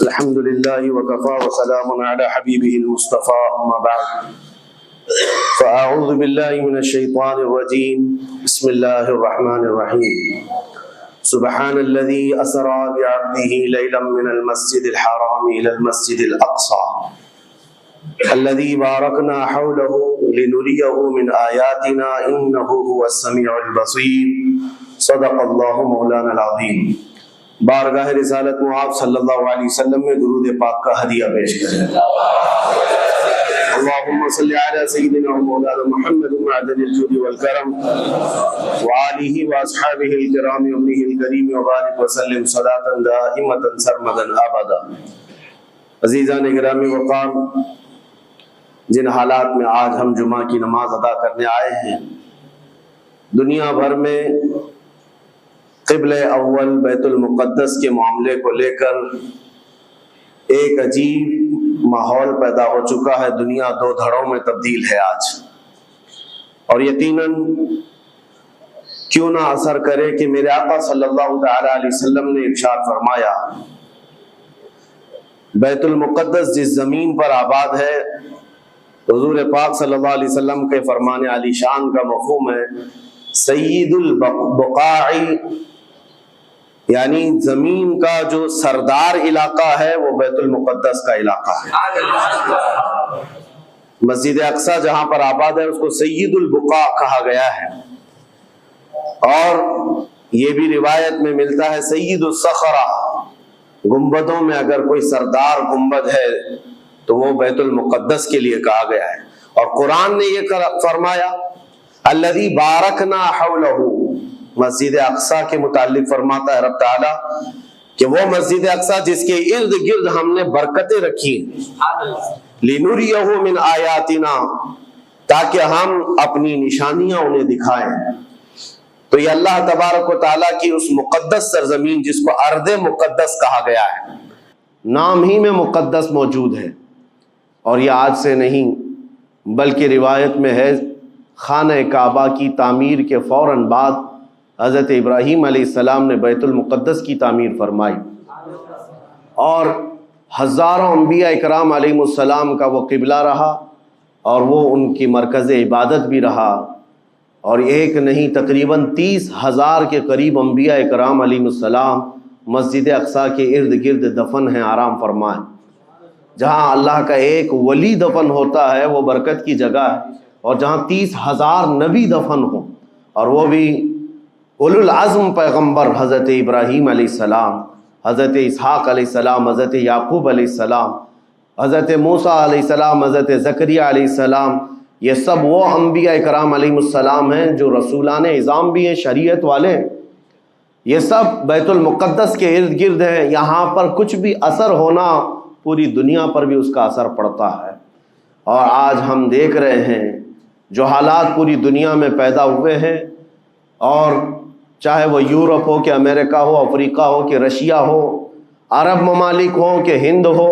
الحمد لله وكفى وسلام على حبيبه المصطفى أما بعد فأعوذ بالله من الشيطان الرجيم بسم الله الرحمن الرحيم سبحان الذي أسرى بعبده ليلا من المسجد الحرام إلى المسجد الأقصى الذي باركنا حوله لنريه من آياتنا إنه هو السميع البصير صدق الله مولانا العظيم۔ بارگاہ رسالت میں آپ صلی اللہ علیہ وسلم میں درود پاک کا ہدیہ پیش کریں۔ اللہم صلی علی سیدنا مولانا محمد معدن الجود والکرم وآلہ واصحابہ الکرام وابنہ الکریم وبارک وسلم صلاة دائمة سرمدا ابدا۔ عزیزان گرامی وقار، جن حالات میں آج ہم جمعہ کی نماز ادا کرنے آئے ہیں، دنیا بھر میں قبل اول بیت المقدس کے معاملے کو لے کر ایک عجیب ماحول پیدا ہو چکا ہے۔ دنیا دو دھڑوں میں تبدیل ہے آج، اور یقیناً کیوں نہ اثر کرے کہ میرے آقا صلی اللہ تعالی علیہ وسلم نے ارشاد فرمایا، بیت المقدس جس زمین پر آباد ہے، حضور پاک صلی اللہ علیہ وسلم کے فرمان علی شان کا مفہوم ہے سید البقاع، یعنی زمین کا جو سردار علاقہ ہے وہ بیت المقدس کا علاقہ ہے۔ مسجد اقصی جہاں پر آباد ہے اس کو سید البقاع کہا گیا ہے، اور یہ بھی روایت میں ملتا ہے سید الصخرہ، گنبدوں میں اگر کوئی سردار گنبد ہے تو وہ بیت المقدس کے لیے کہا گیا ہے۔ اور قرآن نے یہ فرمایا الذی بارکنا حولہ، مسجد اقصی کے متعلق فرماتا ہے رب تعالیٰ کہ وہ مسجد اقصی جس کے ارد گرد ہم نے برکتیں رکھی لِنُرِيَهُ مِنْ آیَاتِنَا، تاکہ ہم اپنی نشانیاں انہیں دکھائیں۔ تو یہ اللہ تبارک و تعالیٰ کی اس مقدس سرزمین جس کو ارض مقدس کہا گیا ہے، نام ہی میں مقدس موجود ہے، اور یہ آج سے نہیں بلکہ روایت میں ہے خانہ کعبہ کی تعمیر کے فوراً بعد حضرت ابراہیم علیہ السلام نے بیت المقدس کی تعمیر فرمائی، اور ہزاروں انبیاء اکرام علیہ السلام کا وہ قبلہ رہا، اور وہ ان کی مرکز عبادت بھی رہا، اور ایک نہیں تقریباً 30,000 کے قریب انبیاء اکرام علیہ السلام مسجد اقصی کے ارد گرد دفن ہیں، آرام فرمائیں۔ جہاں اللہ کا ایک ولی دفن ہوتا ہے وہ برکت کی جگہ ہے، اور جہاں 30,000 نبی دفن ہوں، اور وہ بھی اولو العزم پیغمبر حضرت ابراہیم علیہ السلام، حضرت اسحاق علیہ السلام، حضرت یعقوب علیہ السلام، حضرت موسیٰ علیہ السلام، حضرت زکریہ علیہ السلام، یہ سب وہ انبیاء کرام علیہ السلام ہیں جو رسولان اعظام بھی ہیں، شریعت والے ہیں۔ یہ سب بیت المقدس کے ارد گرد ہیں۔ یہاں پر کچھ بھی اثر ہونا پوری دنیا پر بھی اس کا اثر پڑتا ہے، اور آج ہم دیکھ رہے ہیں جو حالات پوری دنیا میں پیدا ہوئے ہیں، اور چاہے وہ یورپ ہو کہ امریکہ ہو، افریقہ ہو کہ رشیا ہو، عرب ممالک ہو کہ ہند ہو،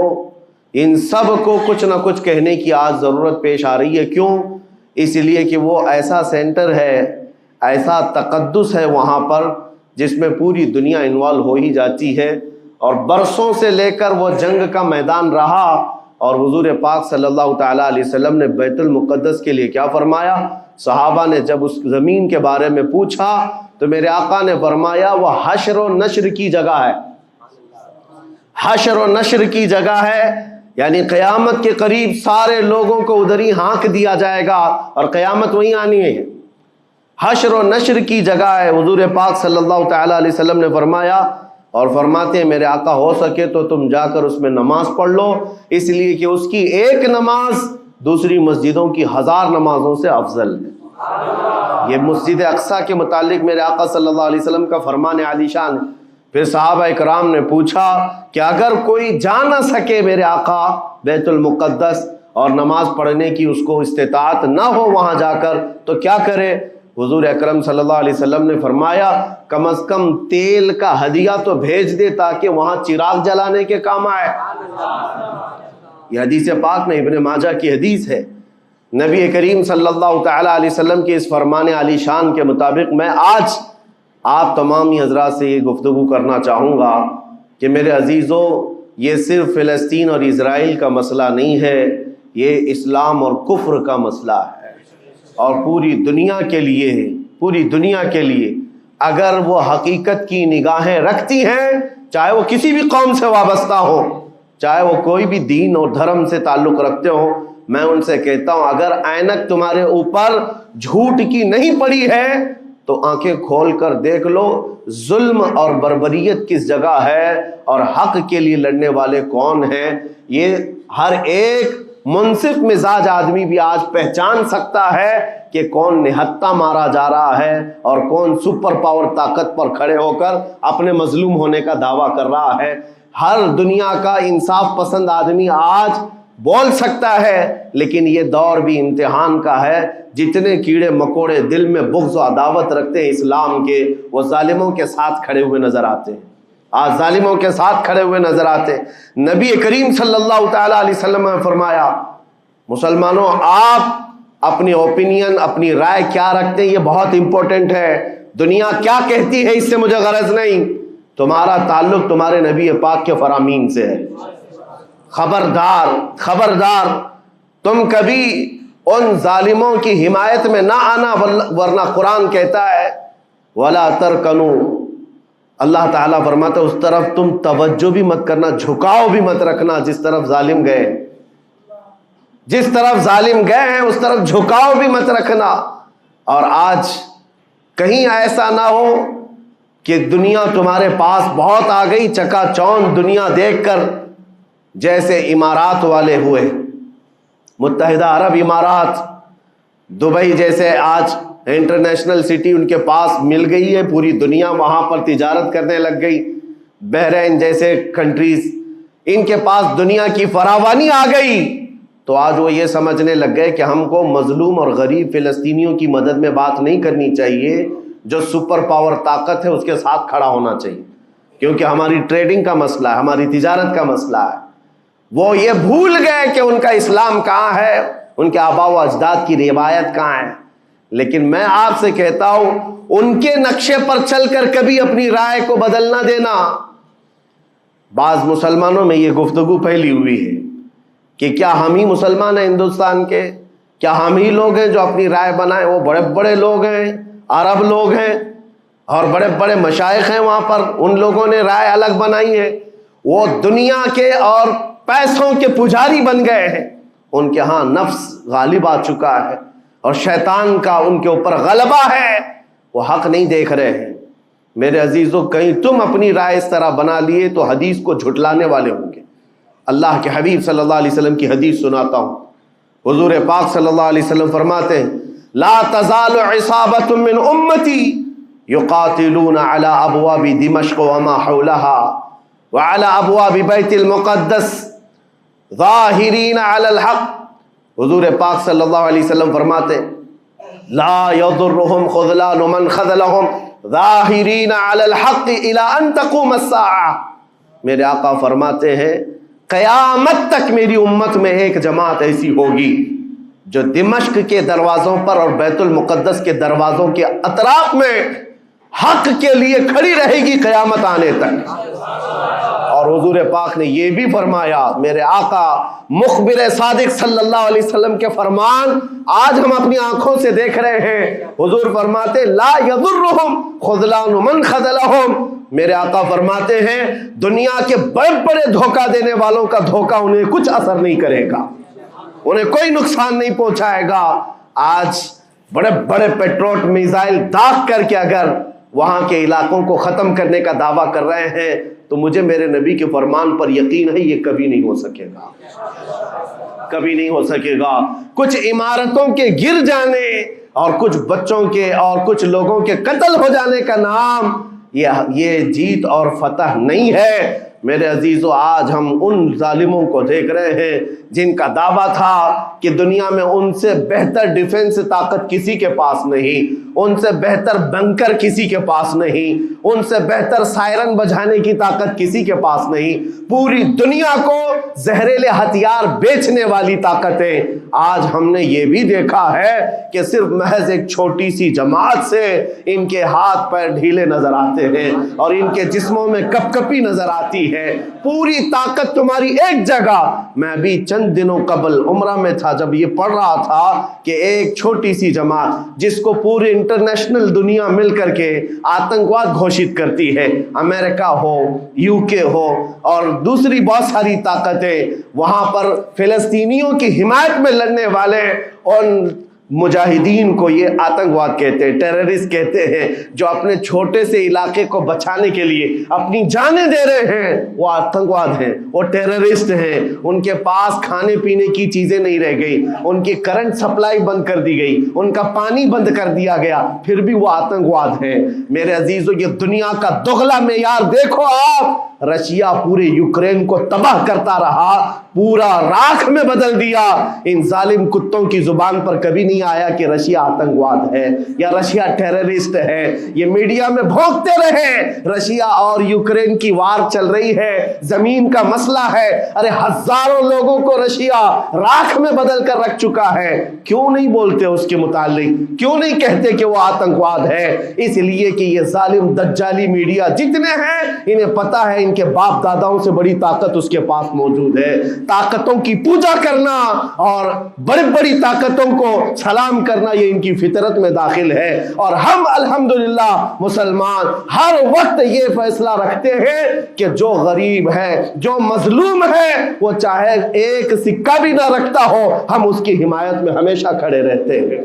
ان سب کو کچھ نہ کچھ کہنے کی آج ضرورت پیش آ رہی ہے۔ کیوں؟ اس لیے کہ وہ ایسا سینٹر ہے، ایسا تقدس ہے وہاں پر جس میں پوری دنیا انوالو ہو ہی جاتی ہے، اور برسوں سے لے کر وہ جنگ کا میدان رہا، اور حضور پاک صلی اللہ تعالیٰ علیہ وسلم نے بیت المقدس کے لیے کیا فرمایا؟ صحابہ نے جب اس زمین کے بارے میں پوچھا تو میرے آقا نے فرمایا وہ حشر و نشر کی جگہ ہے، حشر و نشر کی جگہ ہے، یعنی قیامت کے قریب سارے لوگوں کو ادھر ہی ہانک دیا جائے گا، اور قیامت وہیں آنی ہے۔ حشر و نشر کی جگہ ہے، حضور پاک صلی اللہ تعالیٰ علیہ وسلم نے فرمایا، اور فرماتے ہیں میرے آقا ہو سکے تو تم جا کر اس میں نماز پڑھ لو، اس لیے کہ اس کی ایک نماز دوسری مسجدوں کی 1000 نمازوں سے افضل ہے۔ یہ مسجد اقصی کے متعلق میرے آقا صلی اللہ علیہ وسلم کا فرمان علی شان ہے۔ پھر صحابہ اکرام نے پوچھا کہ اگر کوئی جا نہ سکے میرے آقا بیت المقدس اور نماز پڑھنے کی اس کو استطاعت نہ ہو وہاں جا کر، تو کیا کرے؟ حضور اکرم صلی اللہ علیہ وسلم نے فرمایا کم از کم تیل کا ہدیہ تو بھیج دے تاکہ وہاں چراغ جلانے کے کام آئے۔ یہ حدیث پاک میں ابن ماجہ کی حدیث ہے۔ نبی کریم صلی اللہ تعالیٰ علیہ وسلم کے اس فرمان علی شان کے مطابق میں آج آپ تمامی حضرات سے یہ گفتگو کرنا چاہوں گا کہ میرے عزیزو، یہ صرف فلسطین اور اسرائیل کا مسئلہ نہیں ہے، یہ اسلام اور کفر کا مسئلہ ہے، اور پوری دنیا کے لیے ہے، پوری دنیا کے لیے۔ اگر وہ حقیقت کی نگاہیں رکھتی ہیں، چاہے وہ کسی بھی قوم سے وابستہ ہو، چاہے وہ کوئی بھی دین اور دھرم سے تعلق رکھتے ہو، میں ان سے کہتا ہوں اگر اینک تمہارے اوپر جھوٹ کی نہیں پڑی ہے تو آنکھیں کھول کر دیکھ لو ظلم اور بربریت کس جگہ ہے اور حق کے لیے لڑنے والے کون ہیں۔ یہ ہر ایک منصف مزاج آدمی بھی آج پہچان سکتا ہے کہ کون نہتہ مارا جا رہا ہے اور کون سپر پاور طاقت پر کھڑے ہو کر اپنے مظلوم ہونے کا دعویٰ کر رہا ہے۔ ہر دنیا کا انصاف پسند آدمی آج بول سکتا ہے، لیکن یہ دور بھی امتحان کا ہے۔ جتنے کیڑے مکوڑے دل میں بغض و عداوت رکھتے ہیں اسلام کے، وہ ظالموں کے ساتھ کھڑے ہوئے نظر آتے ہیں، آج ظالموں کے ساتھ کھڑے ہوئے نظر آتے ہیں۔ نبی کریم صلی اللہ تعالیٰ علیہ وسلم نے فرمایا مسلمانوں آپ اپنی اوپینین، اپنی رائے کیا رکھتے ہیں یہ بہت امپورٹنٹ ہے، دنیا کیا کہتی ہے اس سے مجھے غرض نہیں، تمہارا تعلق تمہارے نبی پاک کے فرامین سے ہے۔ خبردار خبردار تم کبھی ان ظالموں کی حمایت میں نہ آنا، ورنہ قرآن کہتا ہے وَلَا تَرْكَنُوا، اللہ تعالیٰ فرماتا ہے اس طرف تم توجہ بھی مت کرنا، جھکاؤ بھی مت رکھنا جس طرف ظالم گئے، جس طرف ظالم گئے ہیں اس طرف جھکاؤ بھی مت رکھنا۔ اور آج کہیں ایسا نہ ہو کہ دنیا تمہارے پاس بہت آ گئی، چکا چوند دنیا دیکھ کر، جیسے امارات والے ہوئے، متحدہ عرب امارات، دبئی جیسے آج انٹرنیشنل سٹی ان کے پاس مل گئی ہے، پوری دنیا وہاں پر تجارت کرنے لگ گئی، بحرین جیسے کنٹریز، ان کے پاس دنیا کی فراوانی آ گئی، تو آج وہ یہ سمجھنے لگ گئے کہ ہم کو مظلوم اور غریب فلسطینیوں کی مدد میں بات نہیں کرنی چاہیے، جو سپر پاور طاقت ہے اس کے ساتھ کھڑا ہونا چاہیے، کیونکہ ہماری ٹریڈنگ کا مسئلہ ہے، ہماری تجارت کا مسئلہ ہے۔ وہ یہ بھول گئے کہ ان کا اسلام کہاں ہے، ان کے آباء و اجداد کی روایت کہاں ہے۔ لیکن میں آپ سے کہتا ہوں ان کے نقشے پر چل کر کبھی اپنی رائے کو بدل نہ دینا۔ بعض مسلمانوں میں یہ گفتگو پھیلی ہوئی ہے کہ کیا ہم ہی مسلمان ہیں ہندوستان کے، کیا ہم ہی لوگ ہیں جو اپنی رائے بنائیں، وہ بڑے بڑے لوگ ہیں، عرب لوگ ہیں اور بڑے بڑے مشائخ ہیں وہاں پر، ان لوگوں نے رائے الگ بنائی ہے، وہ دنیا کے اور پیسوں کے پجاری بن گئے ہیں، ان کے ہاں نفس غالب آ چکا ہے اور شیطان کا ان کے اوپر غلبہ ہے، وہ حق نہیں دیکھ رہے ہیں۔ میرے عزیزوں کہیں تم اپنی رائے اس طرح بنا لیے تو حدیث کو جھٹلانے والے ہوں گے۔ اللہ کے حبیب صلی اللہ علیہ وسلم کی حدیث سناتا ہوں، حضور پاک صلی اللہ علیہ وسلم فرماتے ہیں لا تزال عصابة من امتی یقاتلون على ابواب دمشق وما حولها وعلى ابواب بیت المقدس ظاہرین علی الحق۔ حضور پاک صلی اللہ علیہ وسلم فرماتے لا یضرهم خذلان من خذلهم ظاہرین علی الحق الى ان تقوم الساعہ۔ میرے آقا فرماتے ہیں قیامت تک میری امت میں ایک جماعت ایسی ہوگی جو دمشق کے دروازوں پر اور بیت المقدس کے دروازوں کے اطراف میں حق کے لیے کھڑی رہے گی قیامت آنے تک۔ اور حضور پاک نے یہ بھی فرمایا، میرے آقا مخبر صادق صلی اللہ علیہ وسلم کے فرمان آج ہم اپنی آنکھوں سے دیکھ رہے ہیں۔ حضور فرماتے لا یضرهم خذلان من خذلهم۔ میرے آقا فرماتے ہیں دنیا کے بڑے بڑے دھوکہ دینے والوں کا دھوکہ انہیں کچھ اثر نہیں کرے گا، انہیں کوئی نقصان نہیں پہنچائے گا۔ آج بڑے بڑے پیٹروٹ میزائل داغ کر کے اگر وہاں کے علاقوں کو ختم کرنے کا دعویٰ کر رہے ہیں تو مجھے میرے نبی کے فرمان پر یقین ہے یہ کبھی نہیں ہو سکے گا، کبھی نہیں ہو سکے گا۔ کچھ عمارتوں کے گر جانے اور کچھ بچوں کے اور کچھ لوگوں کے قتل ہو جانے کا نام یہ جیت اور فتح نہیں ہے۔ میرے عزیزو آج ہم ان ظالموں کو دیکھ رہے ہیں جن کا دعویٰ تھا کہ دنیا میں ان سے بہتر ڈیفنس طاقت کسی کے پاس نہیں، ان سے بہتر بنکر کسی کے پاس نہیں، ان سے بہتر سائرن بجانے کی طاقت کسی کے پاس نہیں، پوری دنیا کو زہریلے ہتھیار بیچنے والی طاقتیں۔ آج ہم نے یہ بھی دیکھا ہے کہ صرف محض ایک چھوٹی سی جماعت سے ان کے ہاتھ پیر ڈھیلے نظر آتے ہیں اور ان کے جسموں میں کپ کپی نظر آتی ہے۔ پوری طاقت تمہاری ایک جگہ۔ میں بھی چند دنوں قبل عمرہ میں تھا، جب یہ پڑھ رہا تھا کہ ایک چھوٹی سی جماعت جس کو پورے انٹرنیشنل دنیا مل کر کے آتنکواد گھوشت کرتی ہے، امریکہ ہو، یو کے ہو اور دوسری بہت ساری طاقتیں، وہاں پر فلسطینیوں کی حمایت میں لڑنے والے ان مجاہدین کو یہ آتنکواد کہتے ہیں، ٹیررسٹ کہتے ہیں، جو اپنے چھوٹے سے علاقے کو بچانے کے لیے اپنی جانیں دے رہے ہیں، وہ آتنکواد ہیں، وہ ٹیررسٹ ہیں۔ ان کے پاس کھانے پینے کی چیزیں نہیں رہ گئی، ان کی کرنٹ سپلائی بند کر دی گئی، ان کا پانی بند کر دیا گیا، پھر بھی وہ آتنکواد ہیں۔ میرے عزیزو، یہ دنیا کا دغلا معیار دیکھو آپ۔ رشیا پورے یوکرین کو تباہ کرتا رہا، پورا راکھ میں بدل دیا۔ ان ظالم کتوں کی زبان پر کبھی نہیں آیا کہ رشیا آتنکواد ہے یا رشیا ٹیررسٹ ہے۔ یہ میڈیا میں بھونکتے رہے رشیا اور یوکرین کی وار چل رہی ہے، زمین کا مسئلہ ہے۔ ارے ہزاروں لوگوں کو رشیا راکھ میں بدل کر رکھ چکا ہے، کیوں نہیں بولتے اس کے متعلق؟ کیوں نہیں کہتے کہ وہ آتنکواد ہے؟ اس لیے کہ یہ ظالم دجالی میڈیا جتنے ہیں، انہیں پتا ہے ان کے باپ داداؤں سے بڑی طاقت اس کے پاس موجود ہے۔ طاقتوں کی پوجا کرنا اور بڑی بڑی طاقتوں کو سلام کرنا یہ ان کی فطرت میں داخل ہے، اور ہم الحمدللہ مسلمان ہر وقت یہ فیصلہ رکھتے ہیں کہ جو غریب ہے، جو مظلوم ہے، وہ چاہے ایک سکہ بھی نہ رکھتا ہو، ہم اس کی حمایت میں ہمیشہ کھڑے رہتے ہیں۔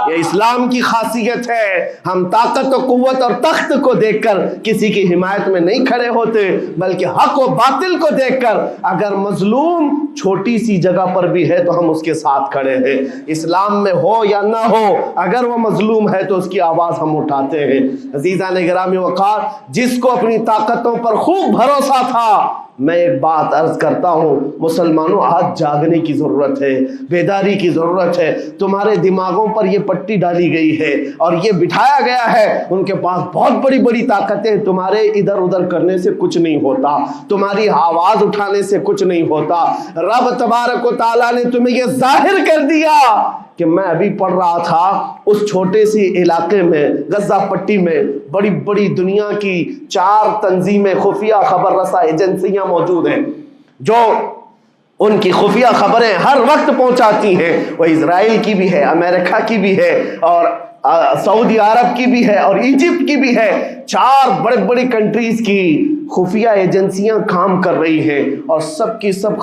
یہ اسلام کی خاصیت ہے۔ ہم طاقت و قوت اور تخت کو دیکھ کر کسی کی حمایت میں نہیں کھڑے ہوتے، بلکہ حق و باطل کو دیکھ کر اگر مظلوم چھوٹی سی جگہ پر بھی ہے تو ہم اس کے ساتھ کھڑے ہیں۔ اسلام میں ہو یا نہ ہو، اگر وہ مظلوم ہے تو اس کی آواز ہم اٹھاتے ہیں۔ عزیزان گرامی وقار، جس کو اپنی طاقتوں پر خوب بھروسہ تھا، میں ایک بات عرض کرتا ہوں، مسلمانوں آج جاگنے کی ضرورت ہے، بیداری کی ضرورت ہے۔ تمہارے دماغوں پر یہ پٹی ڈالی گئی ہے اور یہ بٹھایا گیا ہے، ان کے پاس بہت بڑی بڑی طاقتیں، تمہارے ادھر ادھر کرنے سے کچھ نہیں ہوتا، تمہاری آواز اٹھانے سے کچھ نہیں ہوتا۔ رب تبارک و تعالیٰ نے تمہیں یہ ظاہر کر دیا کہ میں ابھی پڑھ رہا تھا اس چھوٹے سی علاقے میں، غزہ پٹی میں، بڑی بڑی دنیا کی 4 تنظیمیں، خفیہ خبر رساں ایجنسیاں موجود ہیں جو ان کی خفیہ خبریں ہر وقت پہنچاتی ہیں۔ وہ اسرائیل کی بھی ہے، امریکہ کی بھی ہے اور سعودی عرب کی بھی ہے اور ایجپٹ کی بھی ہے۔ 4 بڑے بڑی کنٹریز کی خفیہ ایجنسیاں کام کر رہی ہیں، اور سب کی سب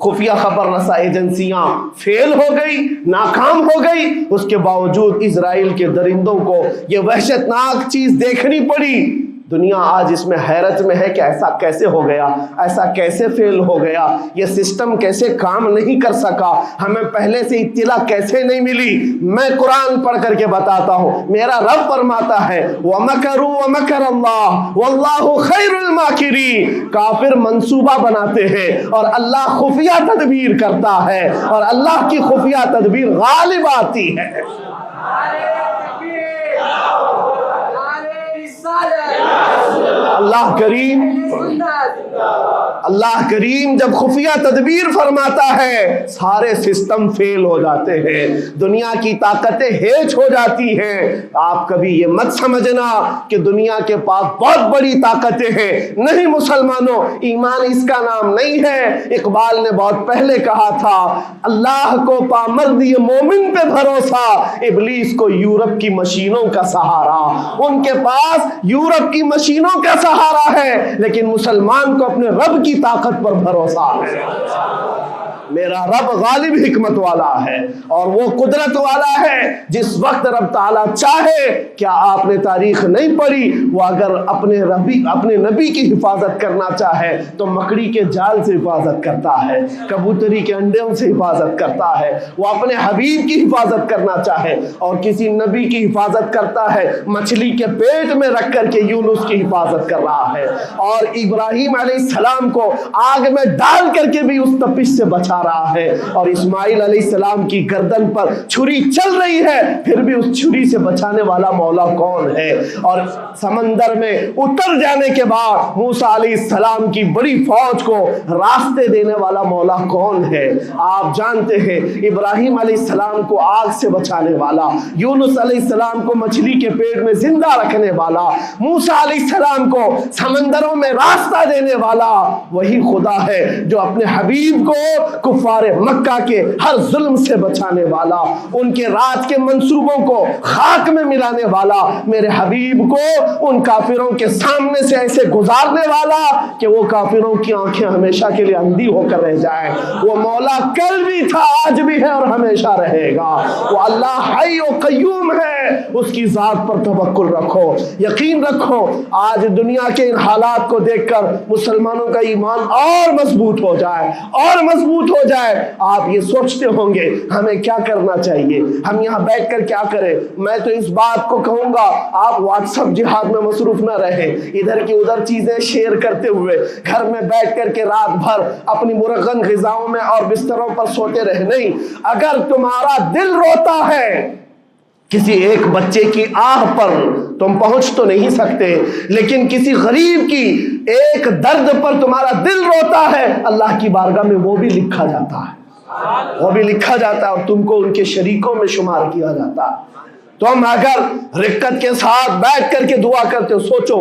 خفیہ خبر رساں ایجنسیاں فیل ہو گئی، ناکام ہو گئی۔ اس کے باوجود اسرائیل کے درندوں کو یہ وحشتناک چیز دیکھنی پڑی۔ دنیا آج اس میں حیرت میں ہے کہ ایسا کیسے ہو گیا، ایسا کیسے فیل ہو گیا، یہ سسٹم کیسے کام نہیں کر سکا، ہمیں پہلے سے اطلاع کیسے نہیں ملی۔ میں قرآن پڑھ کر کے بتاتا ہوں، میرا رب فرماتا ہے وَمَكَرُوا وَمَكَرَ اللَّهُ وَاللَّهُ خَيْرُ الْمَاكِرِينَ۔ کافر منصوبہ بناتے ہیں اور اللہ خفیہ تدبیر کرتا ہے، اور اللہ کی خفیہ تدبیر غالب آتی ہے۔ اللہ کریم جب خفیہ تدبیر فرماتا ہے، سارے سسٹم فیل ہو جاتے ہیں، دنیا کی طاقتیں ہیچ ہو جاتی ہیں۔ آپ کبھی یہ مت سمجھنا کہ دنیا کے پاس بہت بڑی طاقتیں ہیں، نہیں مسلمانوں، ایمان اس کا نام نہیں ہے۔ اقبال نے بہت پہلے کہا تھا، اللہ کو پامرد مومن پہ بھروسہ، ابلیس کو یورپ کی مشینوں کا سہارا۔ ان کے پاس یورپ کی مشینوں کا سہارا ہے، لیکن مسلمان کو اپنے رب کی طاقت پر بھروسہ ہے۔ میرا رب غالب حکمت والا ہے اور وہ قدرت والا ہے۔ جس وقت رب تعالیٰ چاہے، کیا آپ نے تاریخ نہیں پڑھی، وہ اگر اپنے نبی کی حفاظت کرنا چاہے تو مکڑی کے جال سے حفاظت کرتا ہے، کبوتری کے انڈوں سے حفاظت کرتا ہے۔ وہ اپنے حبیب کی حفاظت کرنا چاہے اور کسی نبی کی حفاظت کرتا ہے، مچھلی کے پیٹ میں رکھ کر کے یونس کی حفاظت کر رہا ہے، اور ابراہیم علیہ السلام کو آگ میں ڈال کر کے بھی اس تپش سے بچا جا رہا ہے اور اسماعیل علیہ السلام کی گردن پر چھری چل رہی ہے، پھر بھی اس چھری سے بچانے والا مولا کون ہے؟ اور سمندر میں اتر جانے کے بعد موسیٰ علیہ السلام کی بڑی فوج کو راستے دینے والا مولا کون ہے؟ آپ جانتے ہیں ابراہیم علیہ السلام کو آگ سے بچانے والا، یونس علیہ السلام کو مچھلی کے پیٹ میں زندہ رکھنے والا، موسیٰ علیہ السلام کو سمندروں میں راستہ دینے والا وہی خدا ہے جو اپنے حبیب کو کفار مکہ کے ہر ظلم سے بچانے والا، ان کے رات کے منصوبوں کو خاک میں ملانے والا، میرے حبیب کو ان کافروں کے سامنے سے ایسے گزارنے والا کہ وہ کافروں کی آنکھیں ہمیشہ کے لیے اندھی ہو کر رہ جائیں۔ وہ مولا کل بھی تھا، آج بھی ہے اور ہمیشہ رہے گا۔ وہ اللہ حی و قیوم ہے، اس کی ذات پر توکل رکھو، یقین رکھو۔ آج دنیا کے ان حالات کو دیکھ کر مسلمانوں کا ایمان اور مضبوط ہو جائے اور مضبوط ہو جائے۔ آپ یہ سوچتے ہوں گے ہمیں کیا کرنا چاہیے، ہم یہاں بیٹھ کر کیا کریں؟ میں تو اس بات کو کہوں گا آپ واٹس ایپ جہاد میں مصروف نہ رہیں، ادھر کی ادھر چیزیں شیئر کرتے ہوئے گھر میں بیٹھ کر کے رات بھر اپنی مرغن غذاؤں میں اور بستروں پر سوتے رہے نہیں۔ اگر تمہارا دل روتا ہے کسی ایک بچے کی آہ پر تم پہنچ تو نہیں سکتے، لیکن کسی غریب کی ایک درد پر تمہارا دل روتا ہے، اللہ کی بارگاہ میں وہ بھی لکھا جاتا ہے، وہ بھی لکھا جاتا ہے اور تم کو ان کے شریکوں میں شمار کیا جاتا ہے۔ تم اگر رقت کے ساتھ بیٹھ کر کے دعا کرتے ہو، سوچو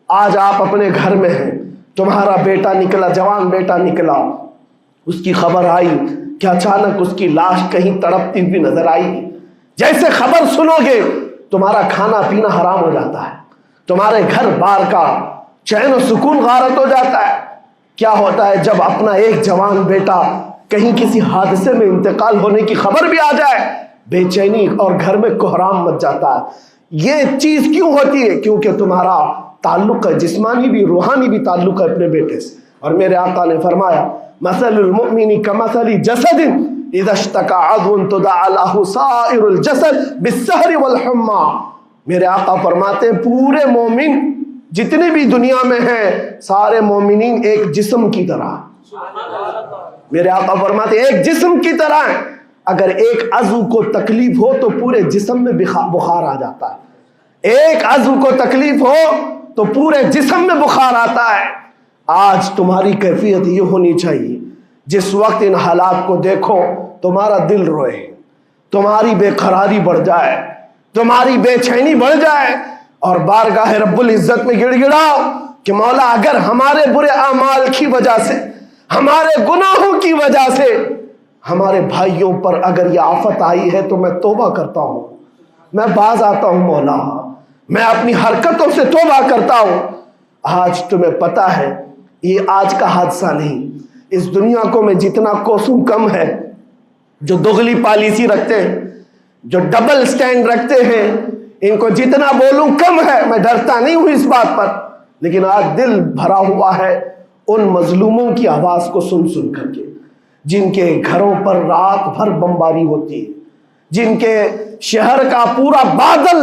آج آپ اپنے گھر میں ہیں، تمہارا بیٹا نکلا، جوان بیٹا نکلا، اس کی خبر آئی کہ اچانک اس کی لاش کہیں تڑپتی ہوئی نظر آئی، جیسے خبر سنو گے تمہارا کھانا پینا حرام ہو جاتا ہے، تمہارے گھر بار کا چین و سکون غارت ہو جاتا ہے۔ کیا ہوتا ہے جب اپنا ایک جوان بیٹا کہیں کسی حادثے میں انتقال ہونے کی خبر بھی آ جائے، بے چینی اور گھر میں کوہرام مچ جاتا ہے۔ یہ چیز کیوں ہوتی ہے؟ کیونکہ تمہارا تعلق ہے، جسمانی بھی روحانی بھی تعلق ہے اپنے بیٹے سے۔ اور میرے آقا نے فرمایا مثل المؤمن کمثل جسد اذا اشتكى عضو تداعى له سائر الجسد بالسهر والحمى۔ میرے آقا فرماتے ہیں پورے مومن جتنے بھی دنیا میں ہیں سارے مومنین ایک جسم کی طرح، میرے آقا فرماتے ہیں ایک جسم کی طرح ہیں، اگر ایک عضو کو تکلیف ہو تو پورے جسم میں بخار آ جاتا ہے، ایک عضو کو تکلیف ہو تو پورے جسم میں بخار آتا ہے۔ آج تمہاری کیفیت یہ ہونی چاہیے جس وقت ان حالات کو دیکھو تمہارا دل روئے، تمہاری بے قراری بڑھ جائے، تمہاری بے چینی بڑھ جائے اور بارگاہ رب العزت میں گڑ گڑاؤ کہ مولا اگر ہمارے برے اعمال کی وجہ سے، ہمارے گناہوں کی وجہ سے ہمارے بھائیوں پر اگر یہ آفت آئی ہے تو میں توبہ کرتا ہوں، میں باز آتا ہوں مولا، میں اپنی حرکتوں سے توبہ کرتا ہوں۔ آج تمہیں پتا ہے یہ آج کا حادثہ نہیں، اس دنیا کو میں جتنا کوسوں کم ہے جو دغلی پالیسی رکھتے ہیں، جو ڈبل سٹینڈ رکھتے ہیں، ان کو جتنا بولوں کم ہے، میں ڈرتا نہیں ہوں اس بات پر، لیکن آج دل بھرا ہوا ہے ان مظلوموں کی آواز کو سن سن کر کے، جن کے گھروں پر رات بھر بمباری ہوتی ہے، جن کے شہر کا پورا بادل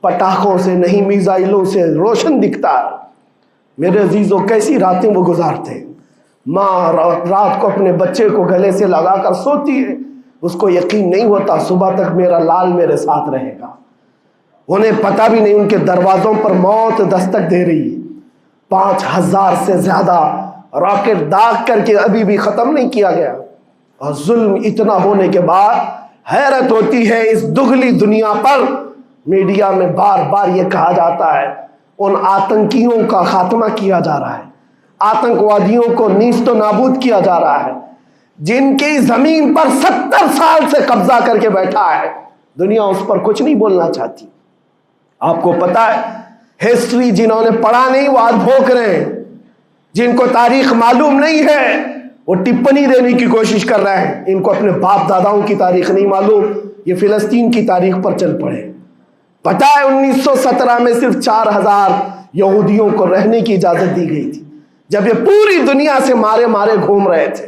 پٹاخوں سے نہیں میزائلوں سے روشن دکھتا ہے۔ میرے عزیزوں کیسی راتیں وہ گزارتے ہیں، ماں رات کو اپنے بچے کو گلے سے لگا کر سوتی ہے، اس کو یقین نہیں ہوتا صبح تک میرا لال میرے ساتھ رہے گا، انہیں پتہ بھی نہیں ان کے دروازوں پر موت دستک دے رہی ہے۔ 5000 سے زیادہ راکٹ داغ کر کے ابھی بھی ختم نہیں کیا گیا، اور ظلم اتنا ہونے کے بعد حیرت ہوتی ہے اس دگلی دنیا پر میڈیا میں بار بار یہ کہا جاتا ہے ان آتنکیوں کا خاتمہ کیا جا رہا ہے، آتنکوادیوں کو نیست و نابود کیا جا رہا ہے، جن کی زمین پر 70 سال سے قبضہ کر کے بیٹھا ہے، دنیا اس پر کچھ نہیں بولنا چاہتی۔ آپ کو پتا ہے ہسٹری جنہوں نے پڑھا نہیں وہ آج بھوک رہے ہیں، جن کو تاریخ معلوم نہیں ہے وہ ٹپنی دینے کی کوشش کر رہے ہیں، ان کو اپنے باپ داداؤں کی تاریخ نہیں معلوم، یہ فلسطین کی تاریخ پر چل پڑے۔ پتہ ہے 1917 میں صرف 4000 یہودیوں کو رہنے کی اجازت دی گئی تھی، جب یہ پوری دنیا سے مارے مارے گھوم رہے تھے،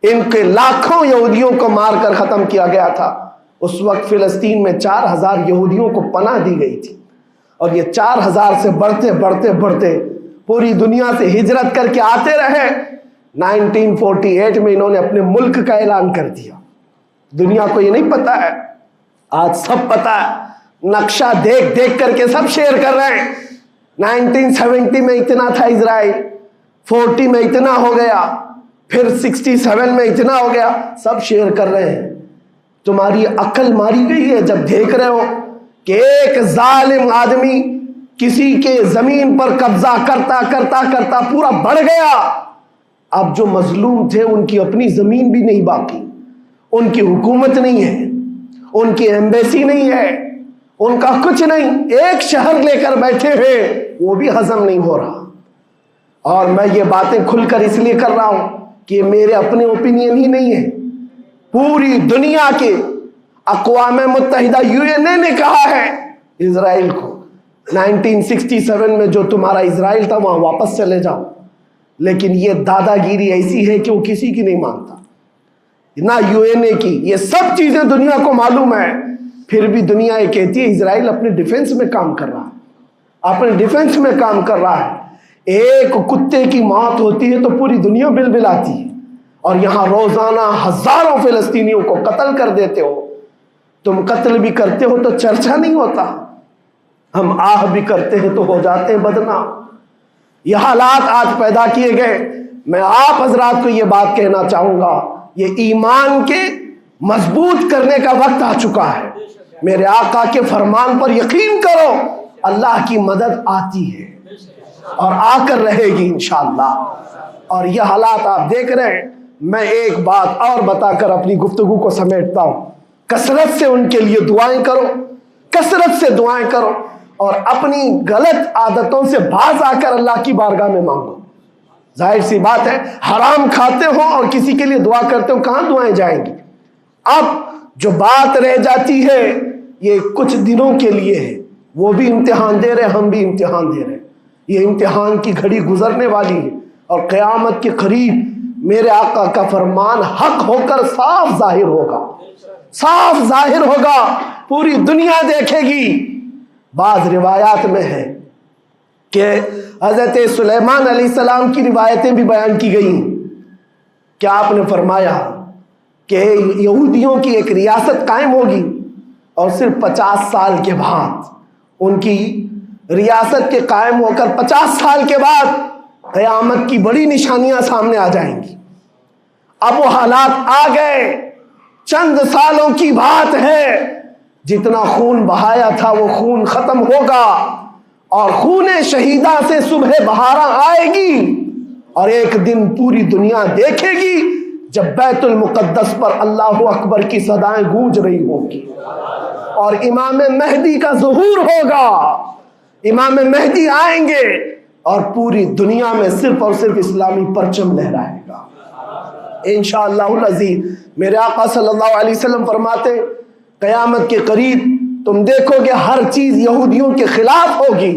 ان کے لاکھوں یہودیوں کو مار کر ختم کیا گیا تھا۔ اس وقت فلسطین میں 4000 یہودیوں کو پناہ دی گئی تھی، اور یہ 4000 سے بڑھتے بڑھتے بڑھتے پوری دنیا سے ہجرت کر کے آتے رہے، 1948 میں انہوں نے اپنے ملک کا اعلان کر دیا. دنیا کو یہ نہیں پتا ہے، آج سب پتا ہے. نقشہ دیکھ دیکھ کر کے سب شیئر کر رہے ہیں. 1970 میں اتنا تھا اسرائیل، 40 میں اتنا ہو گیا، پھر 67 میں اتنا ہو گیا، سب شیئر کر رہے ہیں. تمہاری عقل ماری گئی ہے جب دیکھ رہے ہو کہ ایک ظالم آدمی کسی کے زمین پر قبضہ کرتا کرتا کرتا پورا بڑھ گیا. اب جو مظلوم تھے ان کی اپنی زمین بھی نہیں باقی، ان کی حکومت نہیں ہے، ان کی ایمبیسی نہیں ہے، ان کا کچھ نہیں. ایک شہر لے کر بیٹھے ہیں، وہ بھی ہضم نہیں ہو رہا. اور میں یہ باتیں کھل کر اس لیے کر رہا ہوں کہ یہ میرے اپنے اوپینین ہی نہیں ہے. پوری دنیا کے اقوام متحدہ UN نے کہا ہے اسرائیل کو 1967 میں جو تمہارا اسرائیل تھا وہاں واپس چلے جاؤ. لیکن یہ دادا گیری ایسی ہے کہ وہ کسی کی نہیں مانتا، نہ UN کی. یہ سب چیزیں دنیا کو معلوم ہے، پھر بھی دنیا یہ کہتی ہے اسرائیل اپنے ڈیفنس میں کام کر رہا ہے، اپنے ڈیفنس میں کام کر رہا ہے. ایک کتے کی موت ہوتی ہے تو پوری دنیا بلبلاتی ہے، اور یہاں روزانہ ہزاروں فلسطینیوں کو قتل کر دیتے ہو. تم قتل بھی کرتے ہو تو چرچا نہیں ہوتا، ہم آہ بھی کرتے ہیں تو ہو جاتے ہیں بدنام. یہ حالات آج پیدا کیے گئے. میں آپ حضرات کو یہ بات کہنا چاہوں گا، یہ ایمان کے مضبوط کرنے کا وقت آ چکا ہے. میرے آقا کے فرمان پر یقین کرو، اللہ کی مدد آتی ہے اور آ کر رہے گی انشاءاللہ. اور یہ حالات آپ دیکھ رہے ہیں. میں ایک بات اور بتا کر اپنی گفتگو کو سمیٹتا ہوں. کثرت سے ان کے لیے دعائیں کرو، کثرت سے دعائیں کرو، اور اپنی غلط عادتوں سے باز آ کر اللہ کی بارگاہ میں مانگو. ظاہر سی بات ہے، حرام کھاتے ہو اور کسی کے لیے دعا کرتے ہو، کہاں دعائیں جائیں گی؟ اب جو بات رہ جاتی ہے یہ کچھ دنوں کے لیے ہے. وہ بھی امتحان دے رہے، ہم بھی امتحان دے رہے. یہ امتحان کی گھڑی گزرنے والی ہے، اور قیامت کے قریب میرے آقا کا فرمان حق ہو کر صاف ظاہر ہوگا، صاف ظاہر ہوگا، پوری دنیا دیکھے گی. بعض روایات میں ہے کہ حضرت سلیمان علیہ السلام کی روایتیں بھی بیان کی گئی کہ آپ نے فرمایا کہ یہودیوں کی ایک ریاست قائم ہوگی، اور صرف 50 سال کے بعد ان کی ریاست کے قائم ہو کر 50 سال کے بعد قیامت کی بڑی نشانیاں سامنے آ جائیں گی. اب وہ حالات آ گئے، چند سالوں کی بات ہے. جتنا خون بہایا تھا وہ خون ختم ہوگا، اور خون شہیدہ سے صبح بہارا آئے گی. اور ایک دن پوری دنیا دیکھے گی جب بیت المقدس پر اللہ اکبر کی صدائیں گونج رہی ہوں گی، اور امام مہدی کا ظہور ہوگا. امام مہدی آئیں گے اور پوری دنیا میں صرف اور صرف اسلامی پرچم لہرائے گا انشاءاللہ العزیز. میرے آقا صلی اللہ علیہ وسلم فرماتے قیامت کے قریب تم دیکھو گے ہر چیز یہودیوں کے خلاف ہوگی،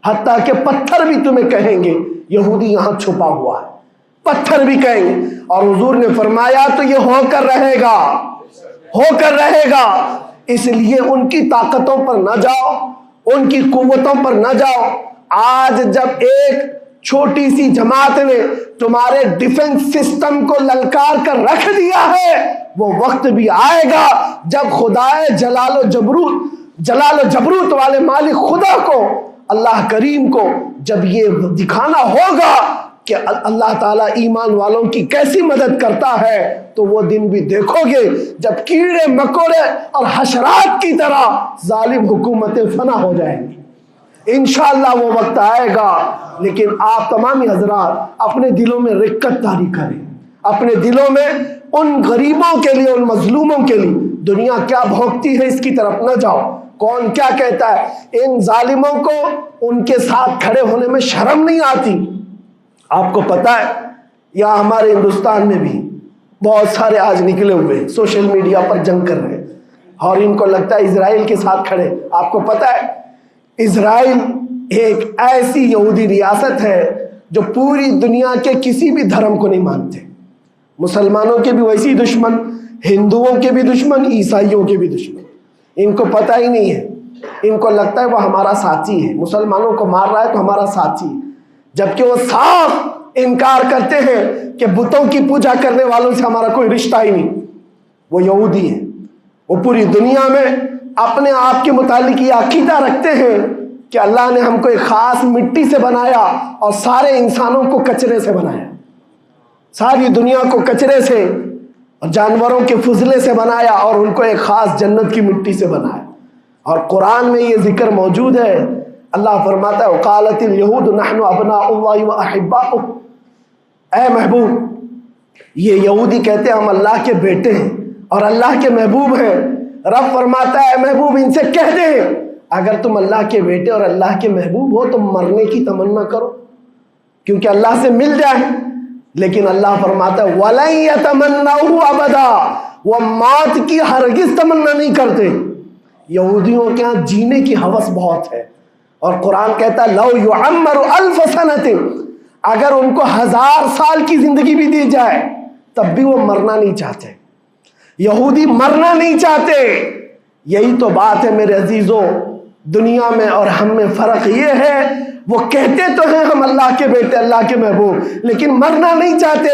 حتیٰ کہ پتھر بھی تمہیں کہیں گے یہودی یہاں چھپا ہوا ہے، پتھر بھی کہیں گے. اور حضور نے فرمایا تو یہ ہو کر رہے گا، ہو کر رہے گا. اس لیے ان کی طاقتوں پر نہ جاؤ، ان کی قوتوں پر نہ جاؤ. آج جب ایک چھوٹی سی جماعت نے تمہارے ڈیفنس سسٹم کو للکار کر رکھ دیا ہے، وہ وقت بھی آئے گا جب خدائے جلال و جبروت والے مالک خدا کو، اللہ کریم کو جب یہ دکھانا ہوگا کہ اللہ تعالیٰ ایمان والوں کی کیسی مدد کرتا ہے، تو وہ دن بھی دیکھو گے جب کیڑے مکوڑے اور حشرات کی طرح ظالم حکومتیں فنا ہو جائیں گی. انشاءاللہ وہ وقت آئے گا. لیکن آپ تمامی حضرات اپنے دلوں میں رقت طاری کریں، اپنے دلوں میں ان غریبوں کے لیے، ان مظلوموں کے لیے دنیا کیا بھونکتی ہے اس کی طرف نہ جاؤ. کون کیا کہتا ہے، ان ظالموں کو ان کے ساتھ کھڑے ہونے میں شرم نہیں آتی. آپ کو پتہ ہے یہاں ہمارے ہندوستان میں بھی بہت سارے آج نکلے ہوئے سوشل میڈیا پر جنگ کر رہے ہیں، اور ان کو لگتا ہے اسرائیل کے ساتھ کھڑے. آپ کو پتہ ہے اسرائیل ایک ایسی یہودی ریاست ہے جو پوری دنیا کے کسی بھی دھرم کو نہیں مانتے. مسلمانوں کے بھی ویسی دشمن، ہندوؤں کے بھی دشمن، عیسائیوں کے بھی دشمن. ان کو پتہ ہی نہیں ہے، ان کو لگتا ہے وہ ہمارا ساتھی ہے، مسلمانوں کو مار رہا ہے تو ہمارا ساتھی ہے. جبکہ وہ صاف انکار کرتے ہیں کہ بتوں کی پوجا کرنے والوں سے ہمارا کوئی رشتہ ہی نہیں، وہ یہودی ہیں۔ وہ پوری دنیا میں اپنے آپ کے متعلق یہ عقیدہ رکھتے ہیں کہ اللہ نے ہم کو ایک خاص مٹی سے بنایا اور سارے انسانوں کو کچرے سے بنایا، ساری دنیا کو کچرے سے اور جانوروں کے فضلے سے بنایا اور ان کو ایک خاص جنت کی مٹی سے بنایا۔ اور قرآن میں یہ ذکر موجود ہے، اللہ فرماتا ہے وقالت اليہود نحن ابناء اللہ واحباؤہ، اے محبوب یہ یہودی کہتے ہیں ہم اللہ کے بیٹے ہیں اور اللہ کے محبوب ہیں۔ رب فرماتا ہے اے محبوب ان سے کہہ دے اگر تم اللہ کے بیٹے اور اللہ کے محبوب ہو تو مرنے کی تمنا کرو کیونکہ اللہ سے مل جائے، لیکن اللہ فرماتا ہے وَلَن يَتَمَنَّوْهُ أَبَدًا، وہ موت کی ہرگز تمنا نہیں کرتے۔ یہودیوں کے ہاں جینے کی ہوس بہت ہے، اور قرآن کہتا ہے لَوْ يُعَمَّرُ أَلْفَ سَنَةٍ، اگر ان کو 1000 سال کی زندگی بھی دی جائے تب بھی وہ مرنا نہیں چاہتے۔ یہودی مرنا نہیں چاہتے۔ یہی تو بات ہے میرے عزیزوں، دنیا میں اور ہم میں فرق یہ ہے وہ کہتے تو ہیں ہم اللہ کے بیٹے اللہ کے محبوب لیکن مرنا نہیں چاہتے۔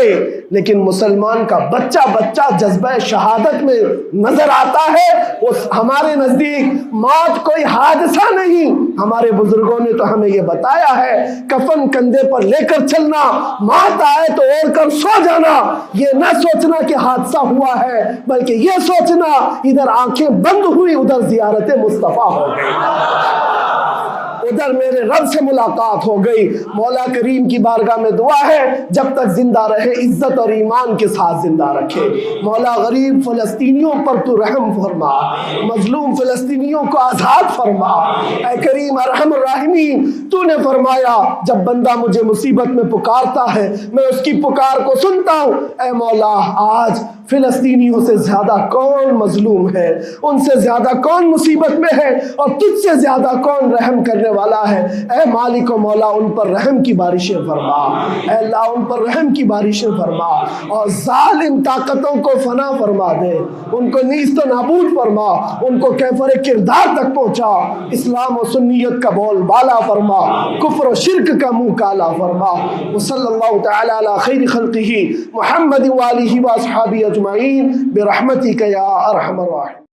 لیکن مسلمان کا بچہ جذبہ شہادت میں نظر آتا ہے، وہ ہمارے نزدیک موت کوئی حادثہ نہیں۔ ہمارے بزرگوں نے تو ہمیں یہ بتایا ہے کفن کندھے پر لے کر چلنا، موت آئے تو اوڑھ کر سو جانا، یہ نہ سوچنا کہ حادثہ ہوا ہے بلکہ یہ سوچنا ادھر آنکھیں بند ہوئی ادھر زیارت مصطفیٰ ہو گئی، ادھر میرے رب سے ملاقات ہو گئی۔ مولا کریم کی بارگاہ میں دعا ہے جب تک زندہ رہے عزت اور ایمان کے ساتھ زندہ رکھے۔ مولا غریب فلسطینیوں پر تو رحم فرما، مظلوم فلسطینیوں کو آزاد فرما۔ اے کریم ارحم الراحمین، تو نے فرمایا جب بندہ مجھے مصیبت میں پکارتا ہے میں اس کی پکار کو سنتا ہوں۔ اے مولا آج فلسطینیوں سے زیادہ کون مظلوم ہے، ان سے زیادہ کون مصیبت میں ہے اور تجھ سے زیادہ کون رحم کرنے والا ہے۔ اے مالک و مولا ان پر رحم کی بارشیں فرما، اے اللہ ان پر رحم کی بارشیں فرما اور ظالم طاقتوں کو فنا فرما دے، ان کو نیست و نابود فرما، ان کو کیفر کردار تک پہنچا، اسلام و سنیت کا بول بالا فرما، کفر و شرک کا منہ کالا فرما۔ وصلی اللہ تعالی علی خیر خلقہ محمد وآلہ واصحابہ اجمعین برحمتک یا ارحم الراحمین۔